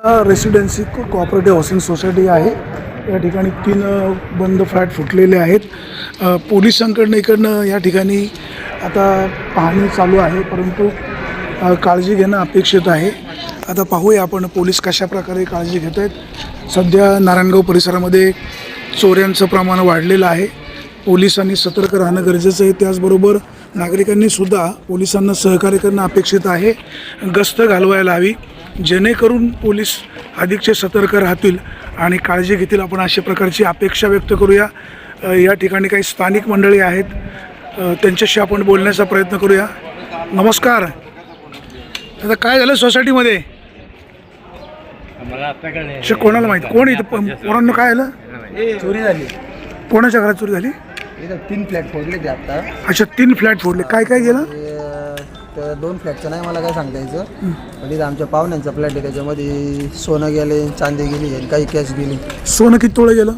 Residency cooperative housing society आहे. या ठिकाणी 3 बंद फ्लॅट फुटलेले आहेत. पोलिसांकडनं या ठिकाणी आता पाहणी चालू आहे, परंतु काळजी घेणं अपेक्षित आहे. आता पाहूया आपण पोलीस कशा प्रकारे काळजी घेत आहेत. सध्या नारायणगाव परिसरामध्ये चोऱ्यांचं प्रमाण वाढलेलं आहे. पोलिसांनी सतर्क राहणं गरजेचं आहे. त्याचबरोबर नागरिकांनी सुद्धा पोलिसांना सहकार्य करणं अपेक्षित आहे. गस्त घालवायला हवी, जेणेकरून पोलीस अधिकचे सतर्क राहतील आणि काळजी घेतील. आपण अशा प्रकारची अपेक्षा व्यक्त करूया. या ठिकाणी काही स्थानिक मंडळी आहेत, त्यांच्याशी आपण बोलण्याचा प्रयत्न करूया. नमस्कार. आता काय झालं सोसायटीमध्ये? कोणाला माहिती? कोण इथं पोरांना काय झालं? चोरी झाली. कोणाच्या घरात चोरी झाली? इथं 3 फ्लॅट फोडले ते आता. अच्छा, 3 फ्लॅट फोडले. काय काय गेलं? तर 2 फ्लॅटचं नाही मला काय सांगता यायचं, पण इथं आमच्या पाहुण्यांचा फ्लॅट आहे, त्याच्यामध्ये सोनं गेले, चांदी गेली आणि काही कॅश गेली. सोनं किती तोळे गेलं?